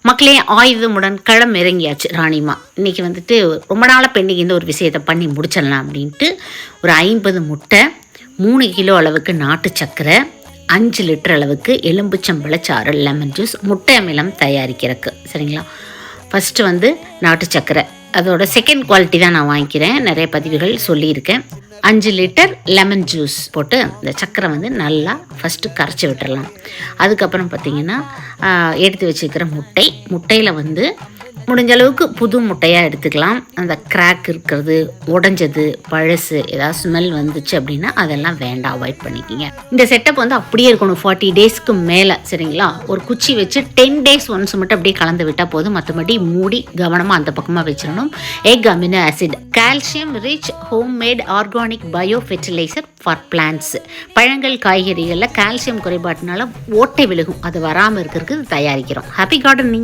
மக்களே ஆயுதமுடன் களம் இறங்கியாச்சு ராணிமா. இன்றைக்கி வந்துட்டு ரொம்ப நாளாக பெண்டிங் இந்த ஒரு விஷயத்தை பண்ணி முடிச்சிடலாம் அப்படின்ட்டு ஒரு 50 முட்டை, 3 கிலோ அளவுக்கு நாட்டு சர்க்கரை, 5 லிட்டர் அளவுக்கு எலும்புச்சம்பழச்சாறு, லெமன் ஜூஸ், முட்டை அமிலம் தயாரிக்கிறதுக்கு. சரிங்களா? ஃபஸ்ட்டு வந்து நாட்டு சர்க்கரை, அதோட செகண்ட் குவாலிட்டி தான் நான் வாங்கிக்கிறேன். நிறைய பதிவுகள் சொல்லியிருக்கேன். 5 லிட்டர் லெமன் ஜூஸ் போட்டு இந்த சர்க்கரை வந்து நல்லா ஃபஸ்ட்டு கரைச்சி விட்டுடலாம். அதுக்கப்புறம் பார்த்திங்கன்னா எடுத்து வச்சுக்கிற முட்டையில் வந்து முடிஞ்ச அளவுக்கு புது முட்டையாக எடுத்துக்கலாம். அந்த கிராக் இருக்கிறது, உடஞ்சது, பழசு ஏதாவது ஸ்மெல் வந்துச்சு அப்படின்னா அதெல்லாம் வேண்டாம், அவாய்ட் பண்ணிக்கிங்க. இந்த செட்டப் வந்து அப்படியே இருக்கணும் 40 டேஸ்க்கு மேலே. சரிங்களா? ஒரு குச்சி வச்சு 10 டேஸ் ஒன்ஸ் மட்டும் அப்படியே கலந்து விட்டால் போதும். மற்றபடி மூடி கவனமாக அந்த பக்கமாக வச்சிடணும். Egg amino acid, calcium rich homemade organic bio fertilizer for plants. பழங்கள் காய்கறிகளில் கால்சியம் குறைபாட்டினால ஓட்டை விழுகும், அது வராமல் இருக்கிறதுக்கு தயாரிக்கிறோம். Happy gardening.